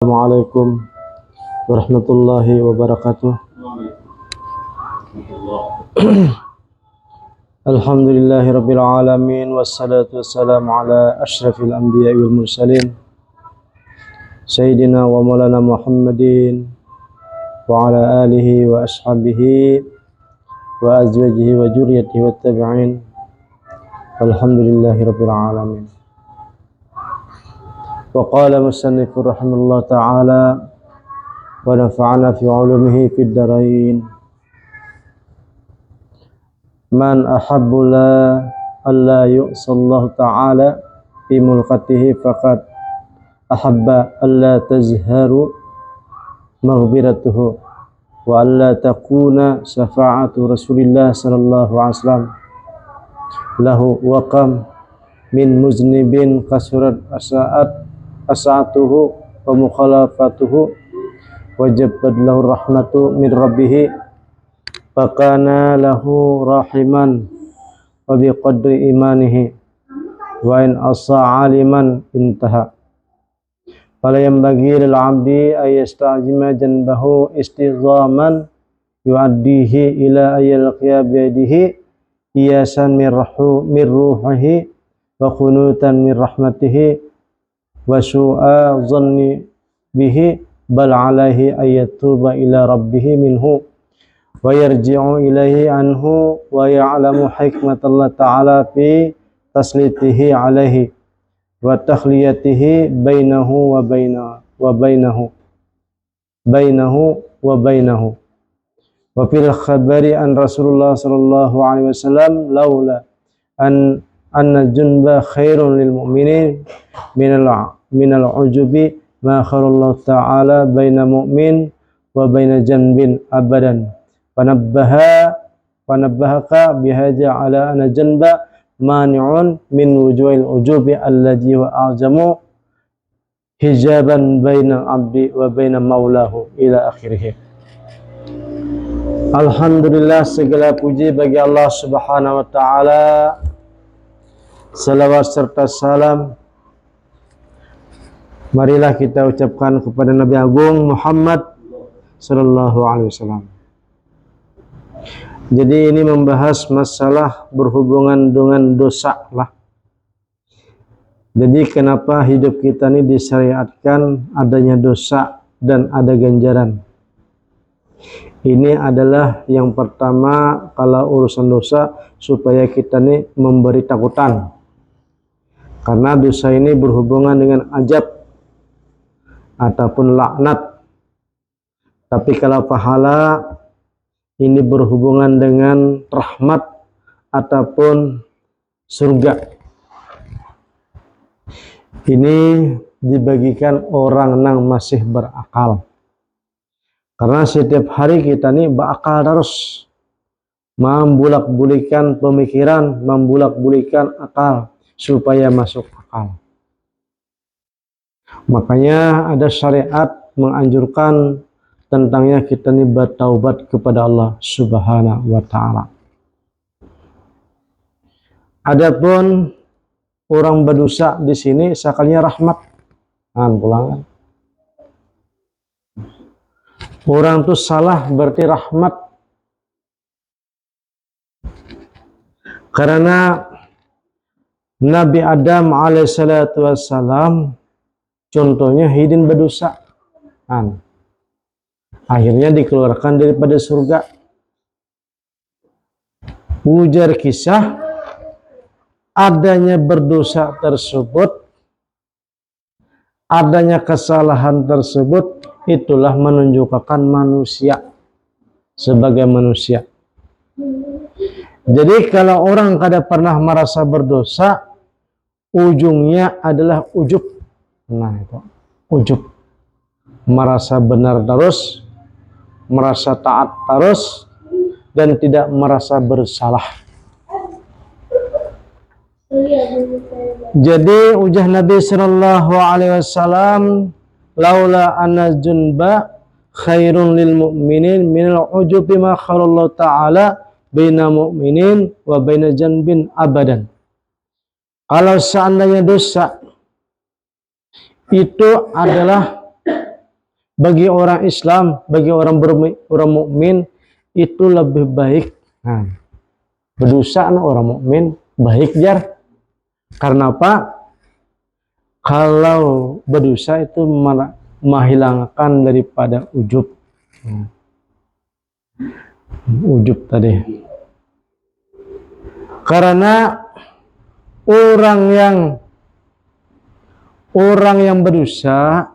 Assalamualaikum warahmatullahi wabarakatuh. Alhamdulillahi rabbil alamin, wassalatu wassalamu ala asyrafil anbiya'i wal mursalin Sayyidina wa maulana Muhammadin wa ala alihi wa ashabihi wa azwajihi wa dzurriyyatihi wa tabi'in. Alhamdulillahi rabbil alamin. Wa qala musannifur rahimahullah ta'ala wa nafa'ana fi 'ulumihi fid dharain. Man ahabbu alla yu'sallahu ta'ala fi mulkatihi faqad ahabba alla tazharu maghfiratuhu wa alla takuna syafa'atu Rasulillah sallallahu alaihi wasallam lahu waqam min muznibin kasurat asa'atuhu wa mukhalafatuhu wajabat lahu rahmatu min rabbih fakana lahu rahiman wa biqadri imanihi wa in asa'a liman intaha fala yanbaghi lil 'abdi ayasta'zima janbahu istizaman yu'addihi ila ayil qiyabadihi iyasan min ruhihi wa kunutan min rahmatihi wa su'a dhanni bihi bal alaihi ayatuba ila rabbih minhu wa yarji'u ilaihi anhu wa ya'lamu hikmatallah ta'ala fi taslitihi alaihi wa takhliyatihi bainahu wa bainahu wa fil khabari an Rasulullah sallallahu alaihi wasallam laula anna junba khairun lil mu'minin minal ujubi ma kharallahu ta'ala baina mu'min wa baina janbin abadan panabbahaka bihaja ala anna janba mani'un min wujuhil ujubi alladhi wa a'zamu hijaban baina abdi wa baina maulahu ila akhirih. Alhamdulillah, segala puji bagi Allah subhanahu wa ta'ala. Salawat serta salam marilah kita ucapkan kepada Nabi Agung Muhammad sallallahu alaihi wasallam. Jadi ini membahas masalah berhubungan dengan dosa lah. Jadi kenapa hidup kita ini disyariatkan adanya dosa dan ada ganjaran. Ini adalah yang pertama kalau urusan dosa supaya kita ini memberi takutan. Karena dosa ini berhubungan dengan ajab ataupun laknat. Tapi kalau pahala ini berhubungan dengan rahmat ataupun surga. Ini dibagikan orang yang masih berakal. Karena setiap hari kita ini berakal terus. Membulak-bulikan pemikiran, membulak-bulikan akal supaya masuk akal. Makanya ada syariat menganjurkan tentangnya kita ini bertaubat kepada Allah subhanahu wa ta'ala. Adapun orang berdosa di sini sekalinya rahmat. Pulang. Orang itu salah berarti rahmat. Karena Nabi Adam alaihissalatu wassalam contohnya hidin berdosa. Akhirnya dikeluarkan daripada surga. Ujar kisah adanya berdosa tersebut, adanya kesalahan tersebut, itulah menunjukkan manusia sebagai manusia. Jadi kalau orang kada pernah merasa berdosa, ujungnya adalah ujub. Nah itu, ujub. Merasa benar terus, merasa taat terus, dan tidak merasa bersalah. Jadi ujar Nabi sallallahu alaihi wasallam, laula anna junba khairun lil mu'minin minal ujubi ma khalallahu ta'ala baina mu'minin wa baina janbin abadan. Kalau seandainya dosa itu adalah bagi orang Islam, bagi orang mukmin itu lebih baik. Nah, berdosa orang mukmin baik jar. Karena apa? Kalau berdosa itu menghilangkan daripada ujub. Ujub tadi. Karena orang yang berdosa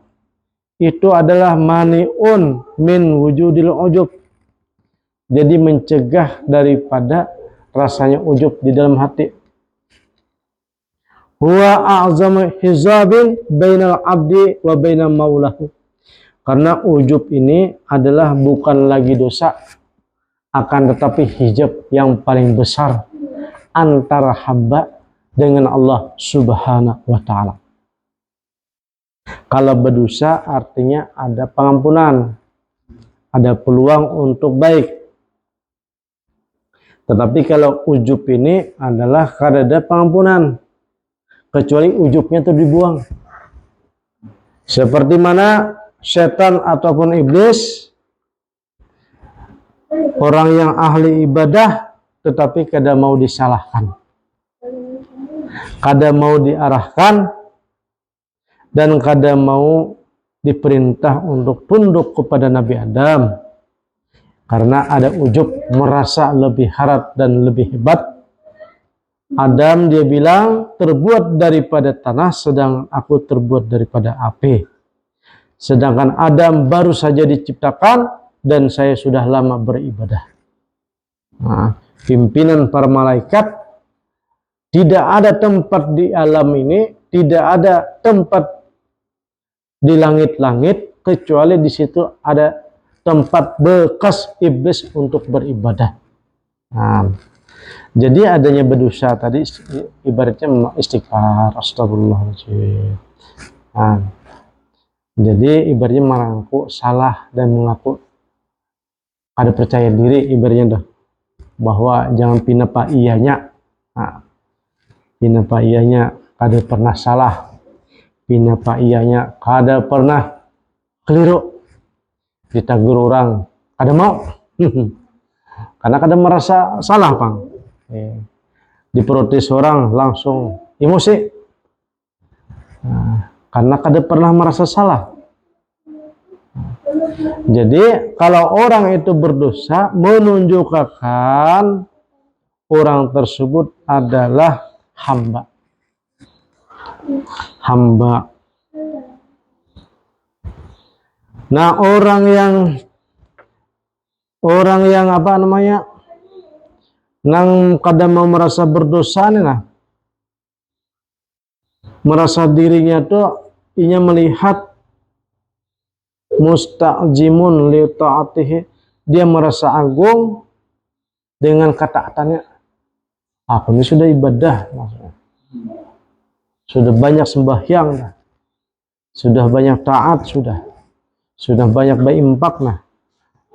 itu adalah mani'un min wujudil ujub. Jadi mencegah daripada rasanya ujub di dalam hati. Huwa a'zamu hizabin bainal abdi wa bainal maulahu. Karena ujub ini adalah bukan lagi dosa, akan tetapi hijab yang paling besar antara hamba dengan Allah Subhanahu wa ta'ala. Kalau berdosa artinya ada pengampunan, ada peluang untuk baik. Tetapi kalau ujub ini adalah kada ada pengampunan, kecuali ujubnya itu dibuang. Seperti mana setan ataupun iblis, orang yang ahli ibadah tetapi kada mau disalahkan, kada mau diarahkan, dan kada mau diperintah untuk tunduk kepada Nabi Adam. Karena ada ujub, merasa lebih harap dan lebih hebat. Adam dia bilang, terbuat daripada tanah, sedang aku terbuat daripada api. Sedangkan Adam baru saja diciptakan dan saya sudah lama beribadah. Nah, pimpinan para malaikat, tidak ada tempat di alam ini, tidak ada tempat di langit-langit, kecuali di situ ada tempat bekas iblis untuk beribadah. Nah, jadi adanya berdosa tadi ibaratnya istighfar, astagfirullahaladzim. Nah, jadi ibaratnya mengaku salah dan mengaku ada percaya diri, ibaratnya dah, bahwa jangan pinapa iyanya. Nah, pinapa iyanya kada pernah salah, pinapa iyanya kada pernah keliru. Ditegur orang kada mau karena kada merasa salah, Pang. Diprotes orang langsung emosi, karena kada pernah merasa salah. Jadi kalau orang itu berdosa, menunjukkan orang tersebut adalah hamba. Nah, orang yang apa namanya, nang kadang mau merasa berdosa nih, nah, merasa dirinya tuh inya melihat musta'jimun li ta'atihi, dia merasa agung dengan ketaatannya. Aku ini sudah ibadah, maksudnya. Sudah banyak sembahyang, nah. Sudah banyak taat, sudah banyak berimpak, nah,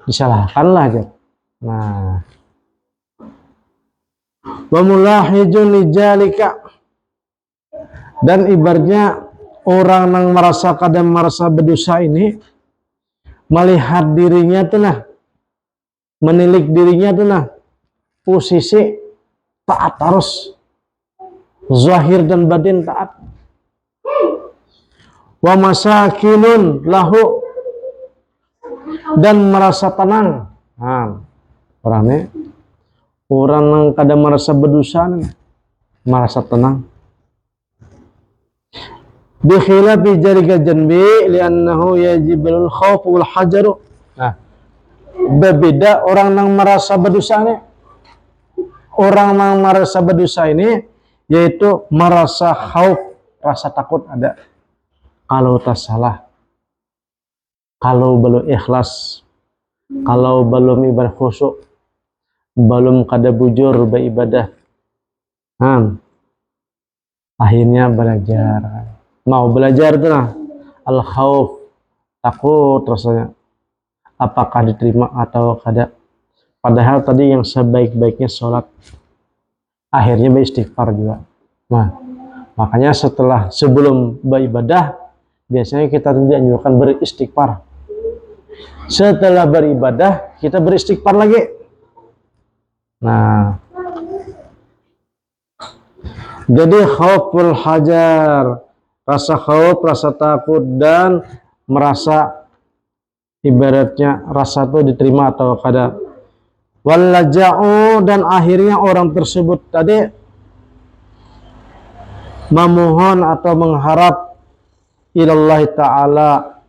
disalahkanlah aja. Nah, wa mulahijun lijalika, dan ibaratnya orang yang merasa kadang merasa berdosa ini melihat dirinya tuh, nah, menilik dirinya tuh, nah, posisi taat terus, zahir dan batin taat. Wa masakinun lahu, dan merasa tenang. Nah, orang yang kadang merasa berdosa merasa tenang. Bi khilafi jalika janbi li'annahu yajibul khawf wal hajaru. Nah, berbeda orang yang merasa berdosa ini. Orang yang merasa berdosa ini yaitu merasa khauf, rasa takut ada. Kalau tak salah, kalau belum ikhlas, kalau belum ibadah khusyuk, belum kada bujur beribadah, akhirnya mau belajar tuh, nah, al khauf, takut rasanya apakah diterima atau kada. Padahal tadi yang sebaik-baiknya sholat, akhirnya beristighfar juga. Nah, makanya sebelum beribadah biasanya kita dianjurkan beristighfar. Setelah beribadah, kita beristighfar lagi. Nah, jadi khauful hajar, rasa khauf, rasa takut, dan merasa ibaratnya rasa itu diterima atau kada. Wallaja'u, dan akhirnya orang tersebut tadi memohon atau mengharap ilallah ta'ala,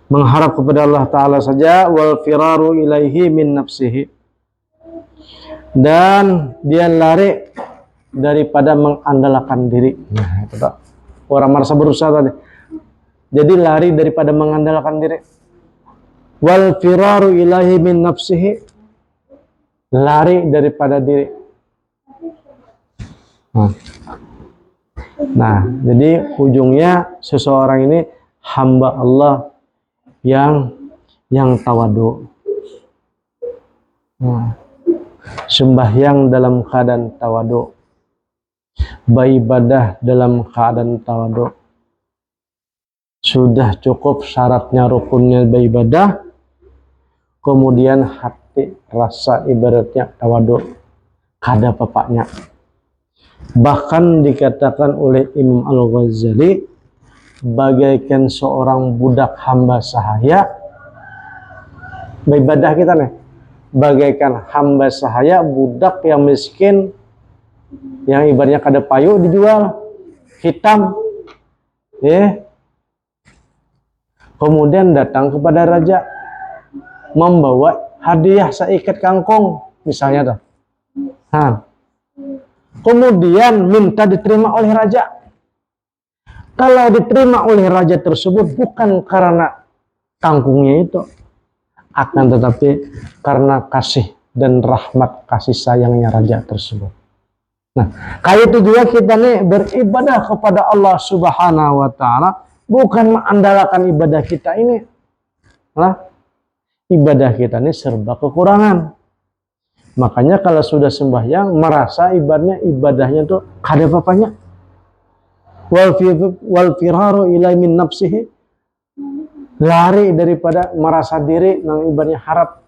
mengharap kepada Allah Ta'ala saja, wal firaru ilaihi min nafsihi, dan dia lari daripada mengandalkan diri. Nah, itu tak. Orang merasa berusaha tadi. Jadi lari daripada mengandalkan diri. Wal firaru ilaihi min nafsihi, lari daripada diri. Nah, jadi ujungnya seseorang ini hamba Allah yang tawadu. Sembahyang dalam keadaan tawadu, beribadah dalam keadaan tawadu. Sudah cukup syaratnya, rukunnya beribadah, kemudian hati rasa ibaratnya tawadu, kada papaknya. Bahkan dikatakan oleh Imam Al-Ghazali, bagaikan seorang budak hamba sahaya, beribadah kita nih, bagaikan hamba sahaya, budak yang miskin, yang ibaratnya kada payu dijual, hitam, kemudian datang kepada raja, membawa hadiah seikat kangkung, misalnya tuh. Kemudian minta diterima oleh raja. Kalau diterima oleh raja tersebut bukan karena kangkungnya itu, akan tetapi karena kasih dan rahmat kasih sayangnya raja tersebut. Nah, kayak itu juga kita nih beribadah kepada Allah Subhanahu wa Ta'ala, bukan mengandalkan ibadah kita ini. Nah, ibadah kita ini serba kekurangan. Makanya kalau sudah sembahyang merasa ibadahnya tuh kada apa-apanya. Wal firaru ilai min nafsihi, lari daripada merasa diri nang ibadahnya harap.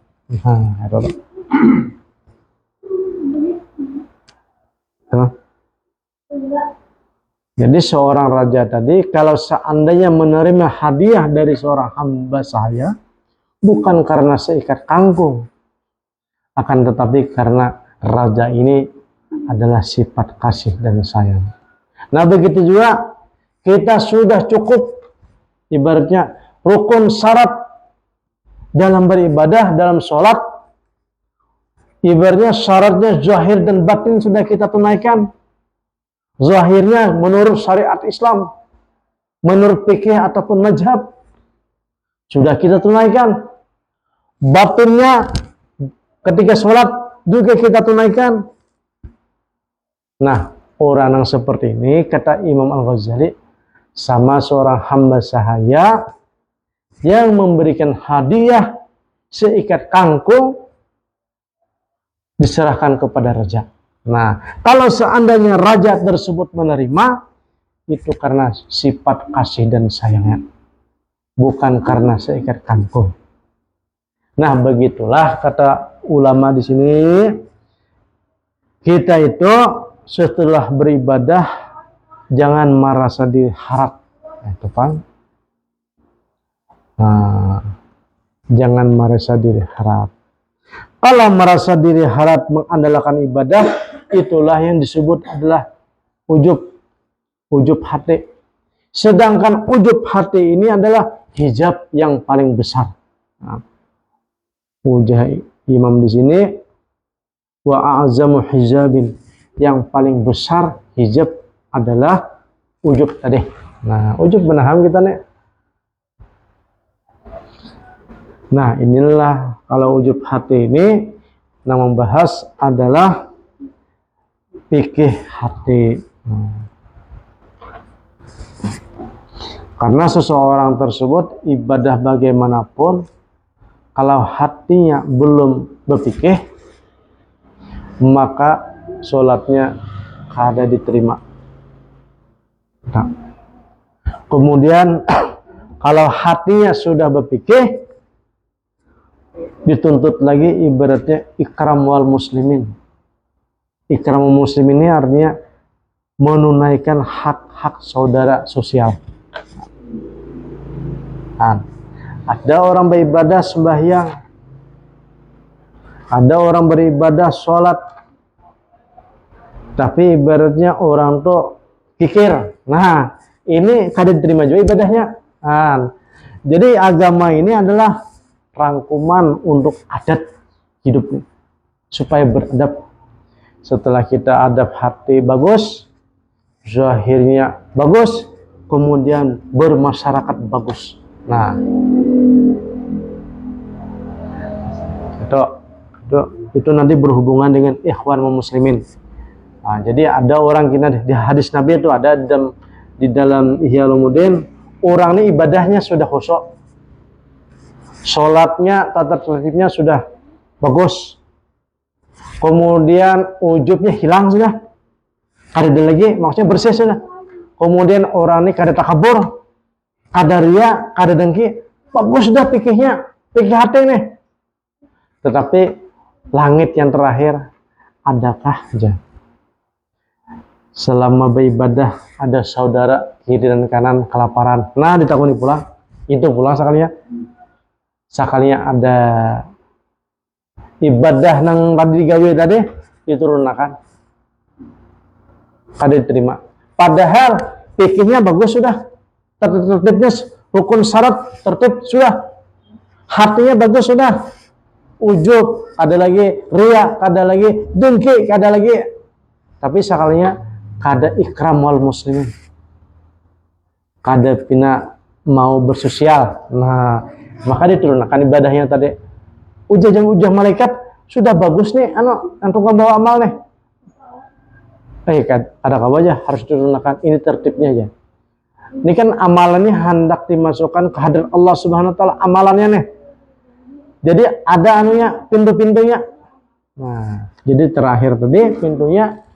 Jadi seorang raja tadi kalau seandainya menerima hadiah dari seorang hamba sahaya, bukan karena seikat kangkung, akan tetapi karena raja ini adalah sifat kasih dan sayang. Nah, begitu juga kita sudah cukup ibaratnya rukun syarat dalam beribadah, dalam sholat, ibaratnya syaratnya zahir dan batin sudah kita tunaikan. Zahirnya menurut syariat Islam, menurut fikih ataupun mazhab, sudah kita tunaikan. Batinnya ketika sholat juga kita tunaikan. Nah, orang yang seperti ini, kata Imam Al-Ghazali, sama seorang hamba sahaya yang memberikan hadiah seikat kangkung diserahkan kepada raja. Nah, kalau seandainya raja tersebut menerima, itu karena sifat kasih dan sayangnya, bukan karena seikat kangkung. Nah, begitulah kata ulama di sini. Kita itu setelah beribadah jangan merasa diharap, itu kan? Nah, jangan merasa diri harap. Kalau merasa diri harap mengandalkan ibadah, itulah yang disebut adalah ujub hati. Sedangkan ujub hati ini adalah hijab yang paling besar. Nah, ujar Imam di sini, wa a'zamu hijabin, yang paling besar hijab adalah ujub tadi. Nah, ujub benaham kita nih. Nah, inilah kalau ujub hati ini yang membahas adalah fikih hati. Karena seseorang tersebut ibadah bagaimanapun, kalau hatinya belum berfikih, maka sholatnya kada diterima. Nah, kemudian Kalau hatinya sudah berpikir, dituntut lagi ibaratnya ikram wal muslimin. Ikram wal muslimin ini artinya menunaikan hak-hak saudara sosial. Nah, ada orang beribadah sembahyang, ada orang beribadah sholat, tapi ibaratnya orang tuh kikir. Nah, ini kada diterima juga ibadahnya. Nah, jadi agama ini adalah rangkuman untuk adat hidup supaya beradab. Setelah kita adab hati bagus, zahirnya bagus, kemudian bermasyarakat bagus. Nah, itu nanti berhubungan dengan ikhwan muslimin. Nah, jadi ada orang kita di hadis Nabi itu ada di dalam Ihya Ulumuddin, orang ini ibadahnya sudah khusyuk, sholatnya tata tertibnya sudah bagus, kemudian ujubnya hilang sudah, kada ada lagi, maksudnya bersih sudah. Kemudian orang ini kada takabur, kada ria, kada dengki, bagus sudah pikirnya, pikir hati nih. Tetapi langit yang terakhir, adakah aja? Selama beribadah ada saudara kiri dan kanan kelaparan. Nah, ditakuni pula, itu pula sekalinya ada ibadah nang tadi digawe tadi diturunkan, kada diterima. Padahal pikirnya bagus sudah, tertibnya rukun syarat tertib sudah, hatinya bagus sudah, ujub ada lagi, ria ada lagi, dengki ada lagi, tapi sekalinya kada ikram wal muslimin, kada pina mau bersosial. Nah, maka diturunkan ibadahnya tadi. Ujah malaikat sudah bagus nih, antum bawa amal nih. Ada apa aja harus diturunkan, ini tertibnya aja. Ini kan amalannya hendak dimasukkan ke hadirat Allah Subhanahu wa taala, amalannya nih. Jadi ada anunya, pintu-pintunya. Nah, jadi terakhir tadi pintunya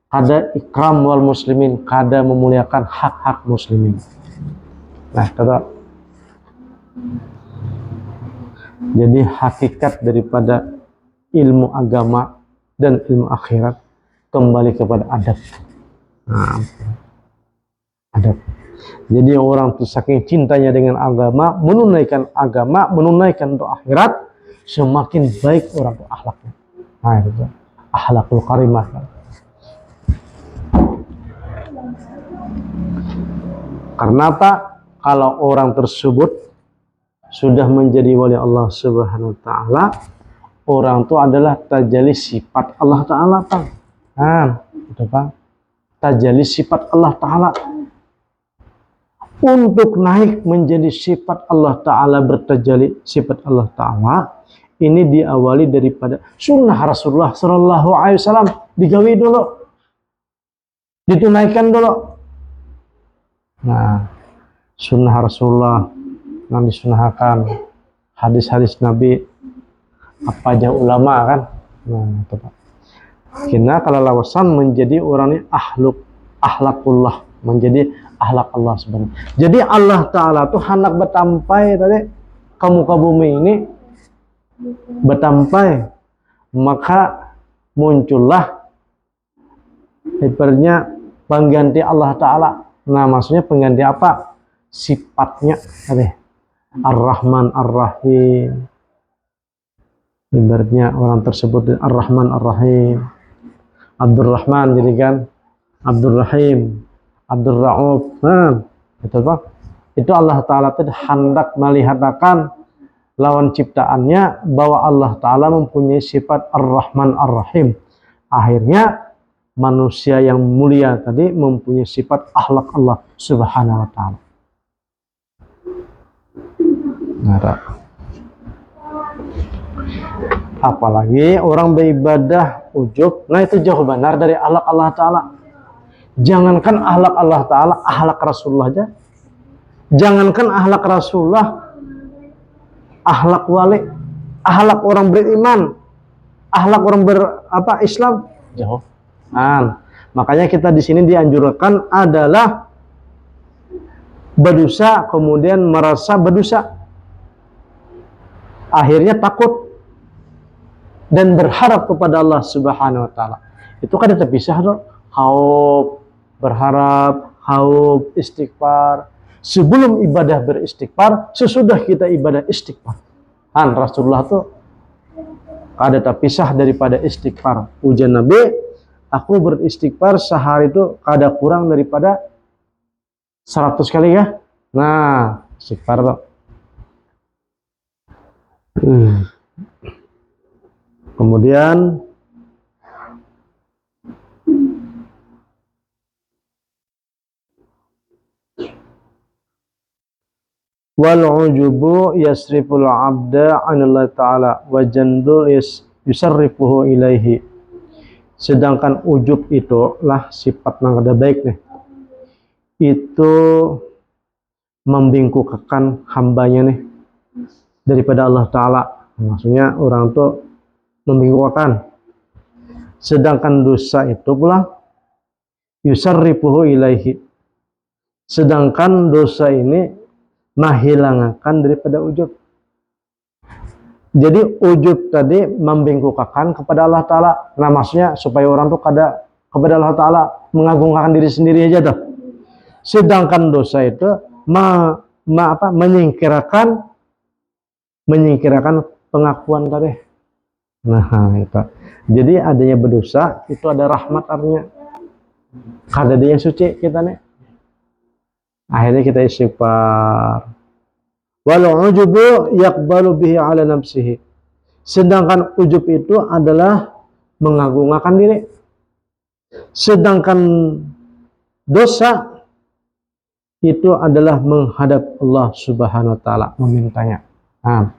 ada ikram wal muslimin, kada memuliakan hak-hak muslimin. Nah, kata jadi hakikat daripada ilmu agama dan ilmu akhirat kembali kepada adab. Nah, adab. Jadi orang itu saking cintanya dengan agama, menunaikan untuk akhirat, semakin baik orang itu akhlaknya. Nah, itu akhlakul karimah. Karena apa? Kalau orang tersebut sudah menjadi wali Allah Subhanahu wa taala, orang itu adalah tajalli sifat Allah taala, Pak. Nah, itu Pak. Tajalli sifat Allah taala. Untuk naik menjadi sifat Allah taala, bertajalli sifat Allah taala, ini diawali daripada sunnah Rasulullah sallallahu alaihi wasallam, digawi dulu. Ditunaikan dulu. Nah, sunnah Rasulullah yang disunahkan, hadis-hadis Nabi, apa aja ulama kan. Nah, itu Pak. Kita kalau lawasan menjadi orang ini akhlakullah, menjadi akhlak Allah sebenarnya. Jadi Allah Ta'ala tuh hendak bertampai tadi ke muka bumi ini, bertampai, maka muncullah ibaratnya pengganti Allah Ta'ala. Nah, maksudnya pengganti apa? Sifatnya tadi Ar-Rahman Ar-Rahim. Ibaratnya orang tersebut Ar-Rahman Ar-Rahim, Abdurrahman jadi kan Abdurrahim, Abdurrauf. Nah, itu Pak. Itu Allah Ta'ala tadi hendak melihatkan lawan ciptaannya bahwa Allah Ta'ala mempunyai sifat Ar-Rahman Ar-Rahim. Akhirnya manusia yang mulia tadi mempunyai sifat akhlak Allah Subhanahu wa taala. Nah, apalagi orang beribadah ujub, nah itu jauh benar dari akhlak Allah taala. Jangankan akhlak Allah taala, akhlak Rasulullah aja. Jangankan akhlak Rasulullah, akhlak wali, akhlak orang beriman, akhlak orang Islam jauh. Nah, makanya kita di sini dianjurkan adalah berdosa kemudian merasa berdosa, akhirnya takut dan berharap kepada Allah Subhanahu wa taala. Itu kan terpisah dong. Khauf, berharap, khauf, istighfar. Sebelum ibadah beristighfar, sesudah kita ibadah istighfar. Rasulullah tuh ada terpisah daripada istighfar. Ujian Nabi, aku beristighfar sehari itu kada kurang daripada 100 kali ya. Nah, istighfar loh. Kemudian wal ujubu yasriful abda 'anillah ta'ala wa jandu yusarrifuhu ilaihi. Sedangkan ujub itu lah sifat yang kada baik nih. Itu membingungkan hambanya nih daripada Allah Ta'ala. Maksudnya orang tuh membingungkan. Sedangkan dosa itu pula yusarrifuhu ilaihi. Sedangkan dosa ini menghilangkan daripada ujub. Jadi ujub tadi membingungkan kepada Allah Ta'ala. Nah maksudnya supaya orang tuh kada kepada Allah Ta'ala mengagungkan diri sendiri aja tuh. Sedangkan dosa itu menyingkirkan pengakuan tadi. Nah itu. Jadi adanya berdosa itu ada rahmat artinya. Kada ada yang suci kita nih. Akhirnya kita istighfar. Wal ujubu yaqbalu bihi ala nafsihi. Sedangkan ujub itu adalah mengagungkan diri. Sedangkan dosa itu adalah menghadap Allah Subhanahu wa taala, memintanya. Nah,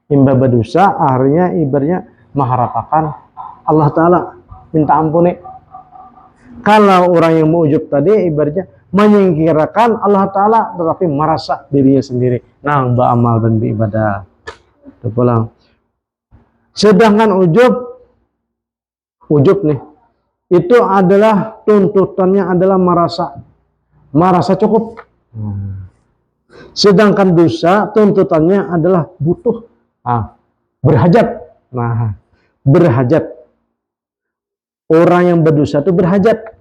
imba berdosa akhirnya ibaratnya mengharapkan Allah Ta'ala minta ampuni. Kalau orang yang mengujub tadi ibaratnya menyingkirkan Allah Ta'ala tetapi merasa dirinya sendiri. Nah, beramal dan beribadah. Itu pulang. Sedangkan ujub nih, itu adalah tuntutannya adalah merasa cukup. Sedangkan dosa tuntutannya adalah butuh. Berhajat. Nah, berhajat. Orang yang berdosa itu berhajat.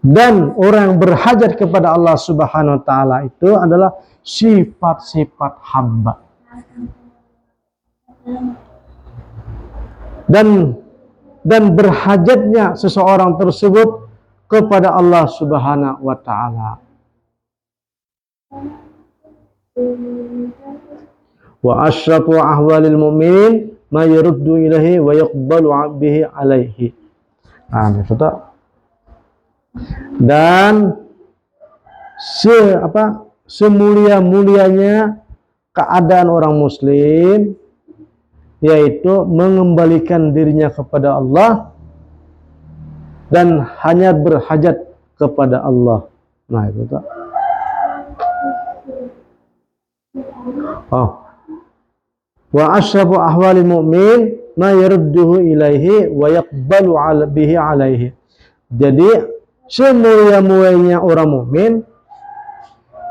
Dan orang yang berhajat kepada Allah Subhanahu wa taala itu adalah sifat-sifat hamba. Dan berhajatnya seseorang tersebut kepada Allah Subhanahu wa taala. Wa asyrafu ahwalil mu'min ma yuruddu ilaihi wa yaqbalu bihi alaihi. Itu tak. Dan semulia-mulianya keadaan orang muslim yaitu mengembalikan dirinya kepada Allah dan hanya berhajat kepada Allah. Nah itu tak. Wa asyrafu ahwalil mu'min ma yarudduhu ilaihi wa yaqbalu bihi alaihi. Jadi semulia-mulianya orang mukmin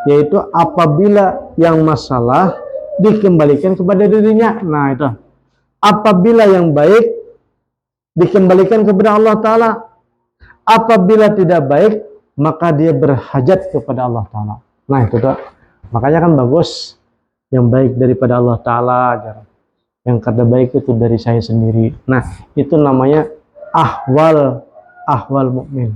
yaitu apabila yang masalah dikembalikan kepada dirinya. Nah itu. Apabila yang baik dikembalikan kepada Allah Ta'ala. Apabila tidak baik maka dia berhajat kepada Allah Ta'ala. Nah itu tuh. Makanya kan bagus yang baik daripada Allah Ta'ala. Yang kata baik itu dari saya sendiri. Nah itu namanya ahwal mukmin.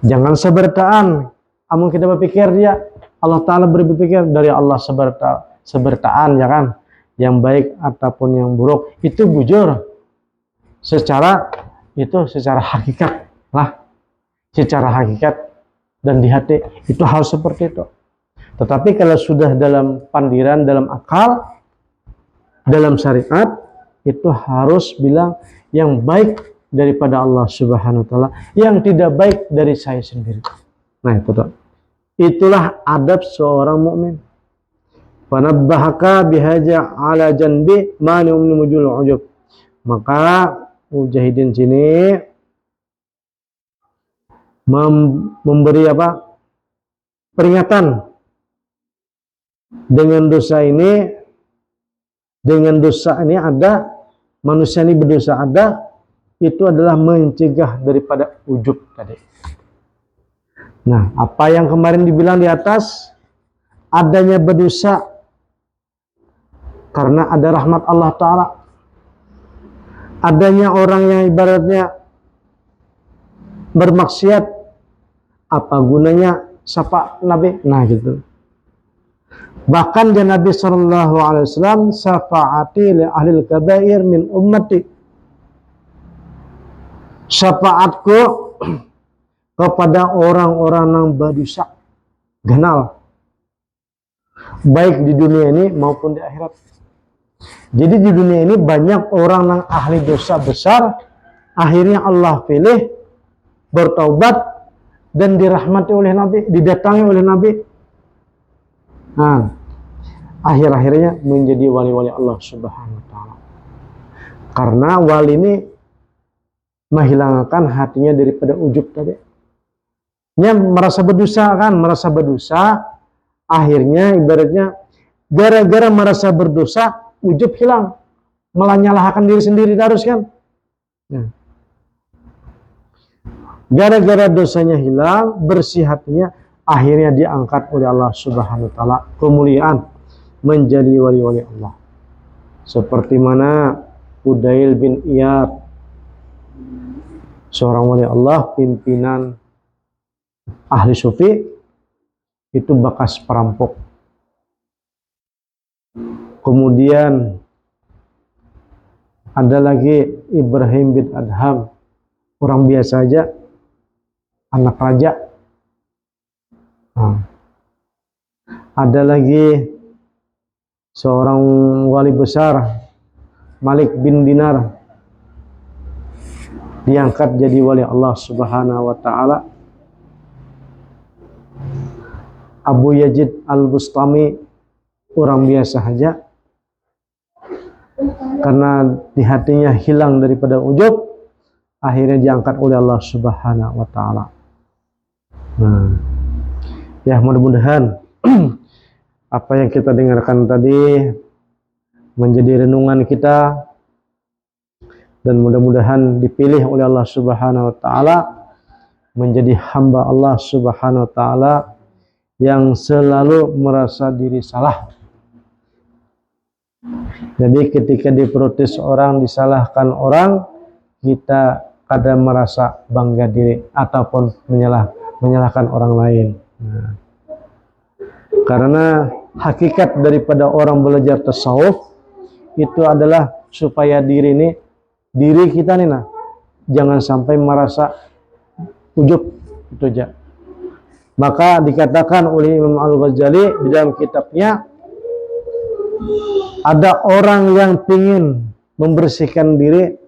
Jangan sebertaan. Amun kita berpikir dia Allah Ta'ala berpikir dari Allah sebertaan ya kan. Yang baik ataupun yang buruk itu bujur. Secara hakikat lah. Secara hakikat dan di hati itu hal seperti itu. Tetapi kalau sudah dalam pandiran, dalam akal, dalam syariat itu harus bilang yang baik daripada Allah Subhanahu wa taala, yang tidak baik dari saya sendiri. Nah itu tuh. Itulah adab seorang mukmin. Fanabbahaka bihaja ala janbi mani mujul ujub. Maka mujahidin sini memberi peringatan dengan dosa ini ada, manusia ini berdosa ada, itu adalah mencegah daripada ujub tadi. Nah, apa yang kemarin dibilang di atas, adanya berdosa karena ada rahmat Allah Ta'ala, adanya orang yang ibaratnya bermaksiat, apa gunanya syafaat Nabi? Nah gitu. Bahkan dan Nabi SAW, syafaati li ahlil kabair min ummati, syafaatku kepada orang-orang yang berdosa ganal, baik di dunia ini maupun di akhirat. Jadi di dunia ini banyak orang yang ahli dosa besar, akhirnya Allah pilih bertaubat dan dirahmati oleh Nabi, didatangi oleh Nabi. Nah, akhir-akhirnya menjadi wali-wali Allah Subhanahu wa Ta'ala. Karena wali ini menghilangkan hatinya daripada ujub tadi. Dia merasa berdosa kan, akhirnya ibaratnya gara-gara merasa berdosa, ujub hilang, malah nyalahkan diri sendiri terus kan. Nah, gara-gara dosanya hilang, bersih hatinya, akhirnya diangkat oleh Allah Subhanahu wa Ta'ala, kemuliaan, menjadi wali-wali Allah. Seperti mana Fudail bin Iyad, seorang wali Allah, pimpinan ahli sufi, itu bekas perampok. Kemudian ada lagi Ibrahim bin Adham, orang biasa aja, anak raja. Ada lagi seorang wali besar, Malik bin Dinar, diangkat jadi wali Allah Subhanahu wa Ta'ala. Abu Yazid Al-Bustami, orang biasa saja, karena di hatinya hilang daripada ujub, akhirnya diangkat oleh Allah Subhanahu wa Ta'ala. Nah, ya mudah-mudahan apa yang kita dengarkan tadi menjadi renungan kita, dan mudah-mudahan dipilih oleh Allah Subhanahu wa Ta'ala menjadi hamba Allah Subhanahu wa Ta'ala yang selalu merasa diri salah. Jadi ketika diprotes orang, disalahkan orang, kita kadang merasa bangga diri ataupun menyalahkan orang lain. Nah, karena hakikat daripada orang belajar tasawuf itu adalah supaya diri kita nih, jangan sampai merasa ujub, itu aja. Maka dikatakan oleh Imam Al-Ghazali di dalam kitabnya, ada orang yang ingin membersihkan diri,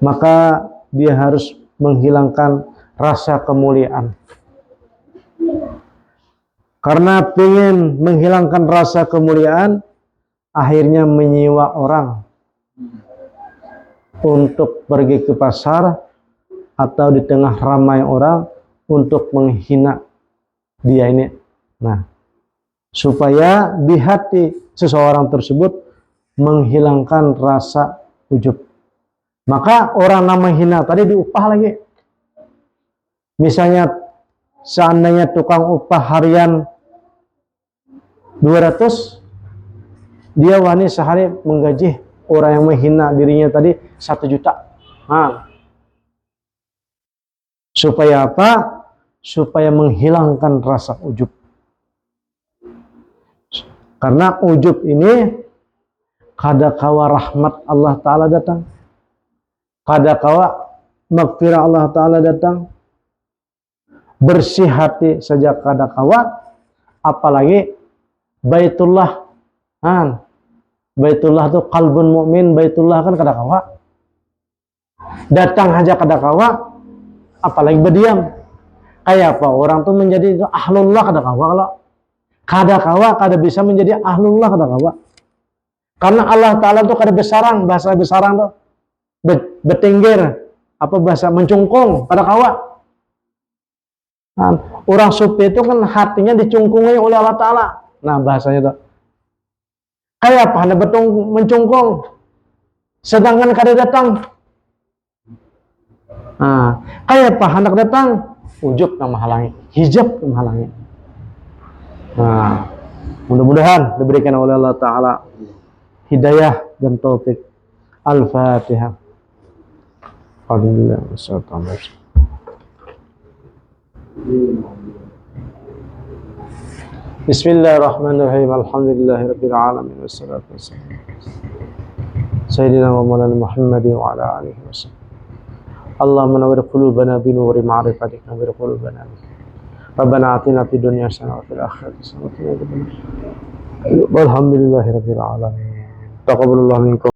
maka dia harus menghilangkan rasa kemuliaan. Karena ingin menghilangkan rasa kemuliaan, akhirnya menyewa orang untuk pergi ke pasar atau di tengah ramai orang untuk menghina dia ini. Nah, supaya di hati seseorang tersebut menghilangkan rasa ujub. Maka orang yang menghina tadi diupah lagi. Misalnya seandainya tukang upah harian 200, dia wani sehari menggaji orang yang menghina dirinya tadi 1 juta. Nah, supaya apa? Supaya menghilangkan rasa ujub. Karena ujub ini kadakawa rahmat Allah Ta'ala datang, kadakawa maghfirah Allah Ta'ala datang, bersih hati saja kadakawa, apalagi Baitullah. Baitullah itu qalbun mukmin, Baitullah kan kadakawa. Datang aja kadakawa, apalagi berdiam. Kayak apa? Orang tuh menjadi ahlullah kadakawa. Kadakawa kada bisa menjadi ahlullah kadakawa. Karena Allah Ta'ala tuh kada besarang, bahasa besarang tuh betinggir, apa bahasa mencungkung kadakawa. Nah, orang sufi itu kan hatinya dicungkungi oleh Allah Ta'ala. Nah, bahasanya itu. Kayak apa? Hendak mencungkung. Sedangkan kada datang. Nah, kayak apa? Hendak datang. Ujub yang menghalangi. Hijab yang menghalangi. Nah, mudah-mudahan diberikan oleh Allah Ta'ala hidayah dan taufik. Al-Fatihah. Alhamdulillah. Bismillahirrahmanirrahim. Alhamdulillahirabbil alamin wassalatu wassalamu sayyidina wa maulana Muhammadin wa ala alihi wasallam. Allahumma nawwir qulubana bi nuri ma'rifatik, nawwir qulubana. Rabbana atina fid dunya hasanah wa fil akhirati hasanah wa qina adzabannar. Walhamdulillahirabbil alamin. Taqabbalallahu minkum.